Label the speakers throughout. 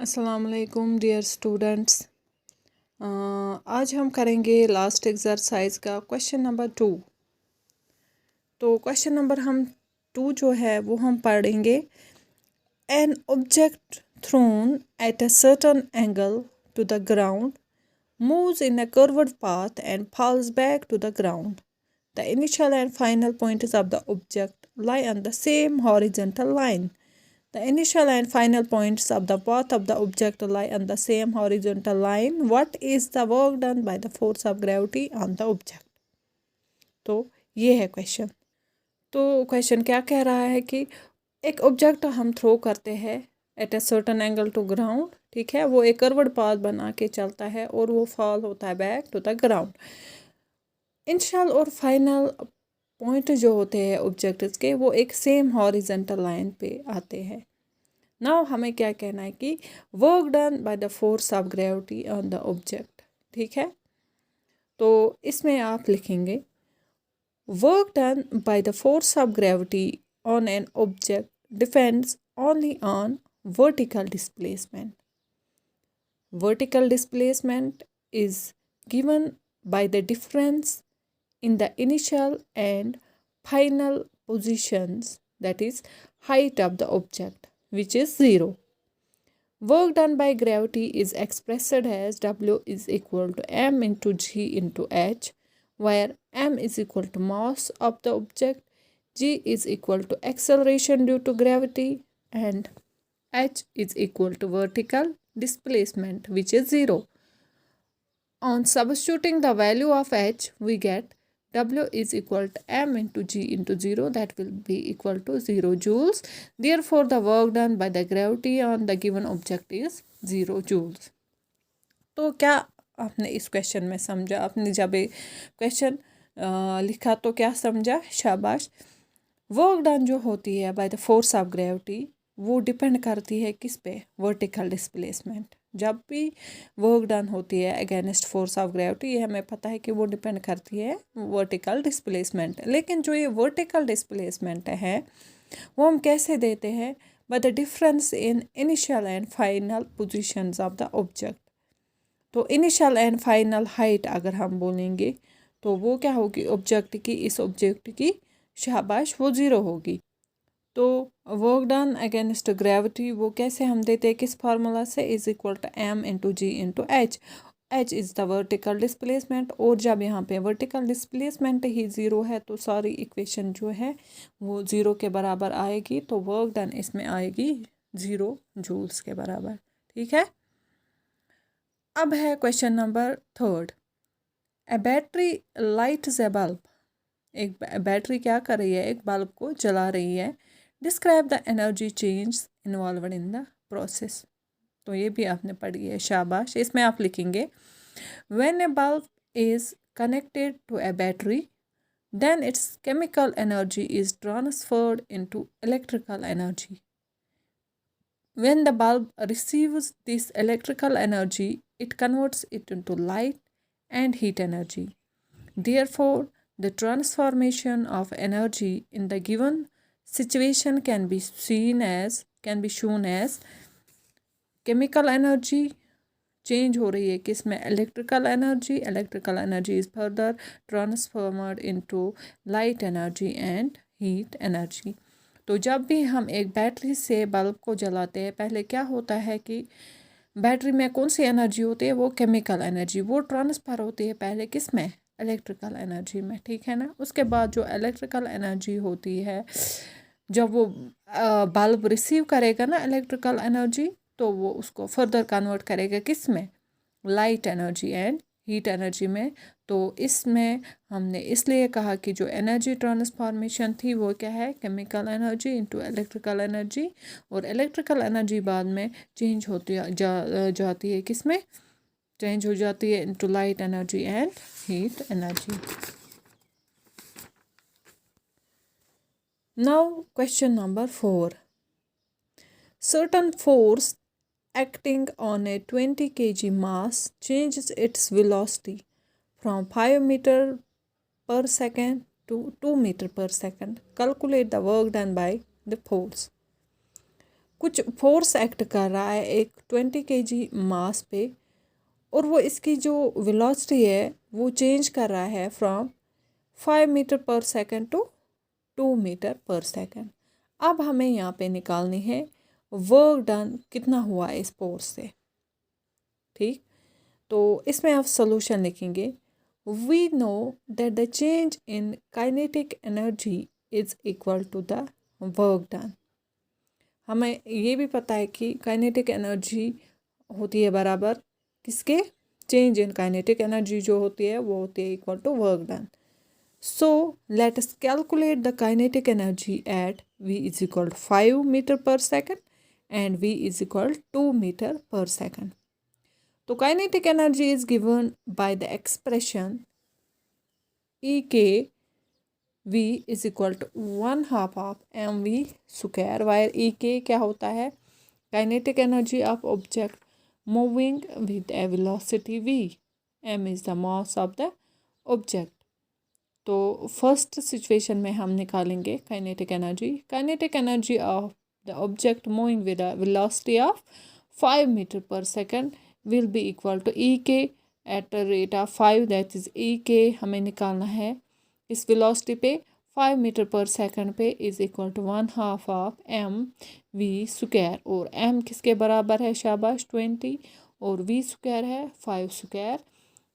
Speaker 1: अस्सलाम वालेकुम dear students. आज हम करेंगे लास्ट एक्सरसाइज का क्वेश्चन नंबर 2। तो क्वेश्चन नंबर हम 2 जो है वो हम पढ़ेंगे। An object thrown at a certain angle to the ground moves in a curved path and falls back to the ground. The initial and final points of the object lie on the same horizontal line. The initial and final points of the path of the object lie on the same horizontal line. What is the work done by the force of gravity on the object? तो ये है question. तो question क्या कह रहा है कि एक ऑब्जेक्ट हम थ्रो करते हैं at a certain angle to ground, ठीक है। वो एक कर्वड पाथ बना के चलता है और वो फॉल होता है back to the ground. Initial और फाइनल पॉइंट जो होते हैं ऑब्जेक्ट्स के वो एक सेम हॉरिजॉन्टल लाइन पे आते हैं। नाउ हमें क्या कहना है कि work done by the force of gravity on the object, ठीक है। तो इसमें आप लिखेंगे work done by the force of gravity on an object depends only on vertical displacement. Vertical displacement is given by the difference in the initial and final positions, that is height of the object, which is 0. Work done by gravity is expressed as W is equal to m into g into h, where m is equal to mass of the object, g is equal to acceleration due to gravity, and h is equal to vertical displacement, which is 0. On substituting the value of h, we get W is equal to m into g into 0, that will be equal to 0 joules. Therefore, the work done by the gravity on the given object is 0 joules. तो क्या आपने इस question में समझा? आपने जब ये question लिखा तो क्या समझा? शाबाश। वर्क डन जो होती है bye the force of gravity वो डिपेंड करती है किस पे? Vertical displacement. जब भी वर्क डन होती है अगेंस्ट फोर्स ऑफ ग्रेविटी, ये हमें पता है कि वो डिपेंड करती है वर्टिकल डिस्प्लेसमेंट। लेकिन जो ये वर्टिकल डिस्प्लेसमेंट है वो हम कैसे देते हैं? By the difference in initial and final positions of the object. तो इनिशियल एंड फाइनल हाइट अगर हम बोलेंगे तो वो क्या होगी? ऑब्जेक्ट की, इस ऑब्जेक्ट की, शाबाश, वो 0 होगी। तो वर्क डन अगेंस्ट ग्रेविटी वो कैसे हम देते हैं? किस फार्मूला से? Is equal to m into g into h. H is the vertical displacement, और जब यहाँ पे वर्टिकल डिस्प्लेसमेंट ही 0 है तो सारी इक्वेशन जो है वो 0 के बराबर आएगी। तो वर्क डन इसमें आएगी 0 जूल्स के बराबर, ठीक है। अब है क्वेश्चन नंबर 3। ए बैटरी लाइट्स ए बल्ब। एक बैटरी क्या कर रही है? एक बल्ब को जला रही है। Describe the energy change involved in the process. तो ये भी आपने पढ़ी है, शाबाश। इसमें आप लिखेंगे when a bulb is connected to a battery then its chemical energy is transferred into electrical energy. When the bulb receives this electrical energy, it converts it into light and heat energy. Therefore, the transformation of energy in the given situation can be shown as chemical energy change हो रही है किसमें? Electrical energy is further ट्रांसफॉर्मड into light energy and heat energy. तो जब भी हम एक battery से बल्ब को जलाते हैं, पहले क्या होता है कि बैटरी में कौन सी एनर्जी होती है? वो केमिकल एनर्जी, वो ट्रांसफ़र होती है पहले किस में? इलेक्ट्रिकल एनर्जी में, ठीक है ना। उसके बाद जो इलेक्ट्रिकल एनर्जी होती है, जब वो बल्ब रिसीव करेगा ना इलेक्ट्रिकल एनर्जी, तो वो उसको फर्दर कन्वर्ट करेगा किस में? Light energy and heat energy में। तो इसमें हमने इसलिए कहा कि जो एनर्जी ट्रांसफॉर्मेशन थी वो क्या है? Chemical energy into electrical energy, और इलेक्ट्रिकल एनर्जी बाद में चेंज होती जाती है किस में? चेंज हो जाती है into light energy and heat energy. Now question number 4। Certain force acting on a 20 kg mass changes its velocity from 5 meter per second to 2 meter per second. Calculate the work done by the force. कुछ force act कर रहा है एक 20 kg मास पे, और वो इसकी जो वेलोसिटी है वो चेंज कर रहा है फ्रॉम 5 मीटर पर सेकंड टू 2 मीटर पर सेकंड। अब हमें यहाँ पे निकालनी है वर्क डन कितना हुआ इस फोर्स से। ठीक, तो इसमें आप सोल्यूशन लिखेंगे। We know that the change in kinetic energy is equal to the work done. हमें ये भी पता है कि काइनेटिक एनर्जी होती है बराबर किसके, चेंज इन काइनेटिक एनर्जी जो होती है वो होती है equal to work done. So let us calculate the kinetic energy at v is equal to 5 metre पर second and v is equal 2 metre पर सेकंड। तो kinetic energy is given by the expression E K v is equal to 1/2 of mv square, where E K क्या होता है, kinetic energy of object moving with a velocity v, m is the mass of the object. तो first situation में हम निकालेंगे kinetic energy of the object moving with a velocity of 5 metre पर second will be equal to E K at the rate of 5, that is E K हमें निकालना है इस velocity पे 5 मीटर पर सेकंड पे is equal to 1/2 of m v square, और m किसके बराबर है, शाबाश 20, और वी स्क्वायर है 5 square,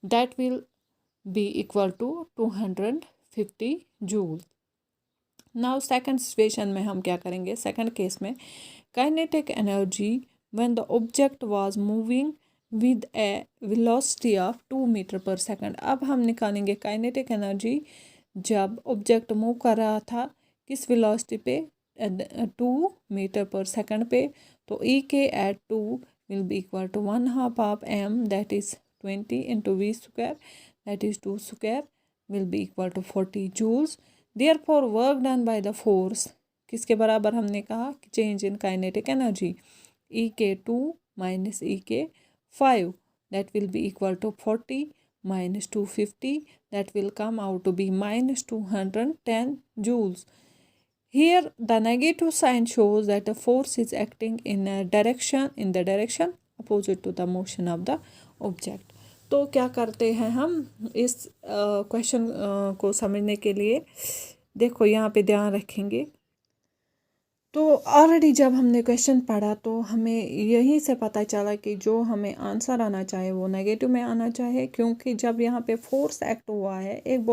Speaker 1: that will be equal to 250 joule. Now second situation में हम क्या करेंगे, सेकंड केस में kinetic energy when the object was moving with a velocity of 2 metre पर सेकंड। अब हम निकालेंगे काइनेटिक एनर्जी जब ऑब्जेक्ट मूव कर रहा था किस वेलोसिटी पे, 2 मीटर पर सेकंड पे। तो E K at 2 will be equal to 1/2 of m that is 20 into v square, that is 2 square will be equal to 40 joules. Therefore work done by the force किसके बराबर हमने कहा कि change in kinetic energy E के 2 minus E के 5 that will be equal to 40 minus 250 that will come out to be minus 210 joules. Here the negative sign shows that the force is acting in the direction opposite to the motion of the object. तो क्या करते हैं हम इस question को समझने के लिए, देखो यहाँ पे ध्यान रखेंगे। तो ऑलरेडी जब हमने क्वेश्चन पढ़ा तो हमें यहीं से पता चला कि जो हमें आंसर आना चाहिए वो नेगेटिव में आना चाहिए, क्योंकि जब यहाँ पे फोर्स एक्ट हुआ है एक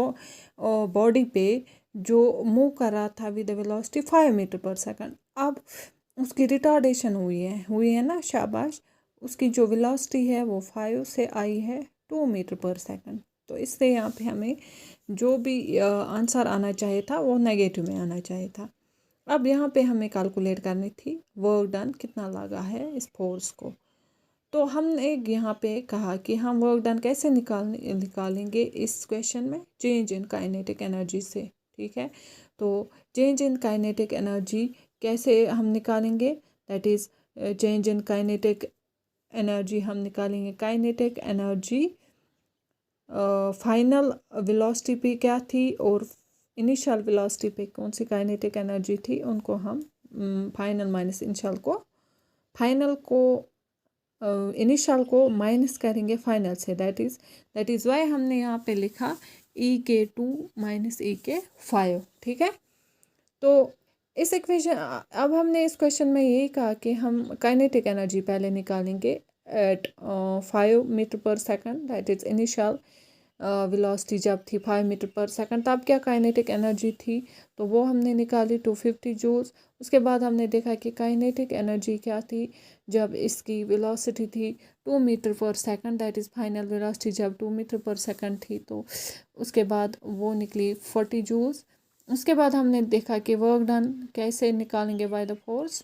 Speaker 1: बॉडी पे जो मूव कर रहा था विद वेलोसिटी 5 मीटर पर सेकंड, अब उसकी रिटार्डेशन हुई है ना, शाबाश, उसकी जो वेलोसिटी है वो 5 से आई है 2 मीटर पर सेकंड। तो इससे यहाँ पे हमें जो भी आंसर आना चाहिए था वो नेगेटिव में आना चाहिए था। अब यहाँ पे हमें कैलकुलेट करनी थी वर्क डन कितना लगा है इस फोर्स को। तो हमने यहाँ पे कहा कि हम वर्क डन कैसे निकालेंगे इस क्वेश्चन में, चेंज इन काइनेटिक एनर्जी से। ठीक है, तो चेंज इन काइनेटिक एनर्जी कैसे हम निकालेंगे, that is change in kinetic energy हम निकालेंगे, काइनेटिक एनर्जी फाइनल वेलोसिटी पे क्या थी और इनिशियल वेलोसिटी पे कौन सी काइनेटिक एनर्जी थी, उनको हम फाइनल माइनस इनिशियल को, फाइनल को इनिशियल को माइनस करेंगे फाइनल से, दैट इज़ वाई हमने यहाँ पे लिखा ई के 2 माइनस ई के 5। ठीक है, तो इस इक्वेशन, अब हमने इस क्वेश्चन में यही कहा कि हम काइनेटिक एनर्जी पहले निकालेंगे एट 5 मीटर पर second, that is initial velocity जब थी 5 मीटर पर सेकंड, तब क्या काइनेटिक एनर्जी थी, तो वो हमने निकाली 250 जूल्स। उसके बाद हमने देखा कि काइनेटिक एनर्जी क्या थी जब इसकी वेलोसिटी थी 2 मीटर पर second, that is final velocity जब 2 मीटर पर सेकंड थी, तो उसके बाद वो निकली 40 जूल्स। उसके बाद हमने देखा कि वर्क डन कैसे निकालेंगे by the force,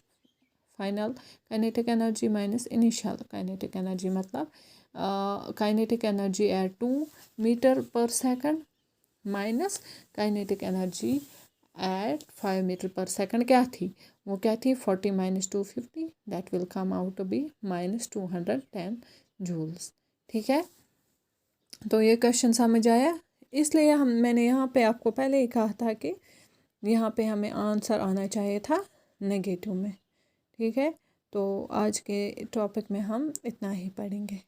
Speaker 1: final kinetic energy minus initial kinetic energy, मतलब काइनेटिक एनर्जी एट 2 मीटर पर second minus kinetic energy at 5 metre पर सेकंड क्या थी, वो क्या थी 40 minus 250, that will come out to be minus 210 joules. ठीक है, तो ये क्वेश्चन समझ आया। इसलिए मैंने यहाँ पे आपको पहले ही कहा था कि यहाँ पे हमें आंसर आना चाहिए था नेगेटिव में। ठीक है, तो आज के टॉपिक में हम इतना ही पढ़ेंगे।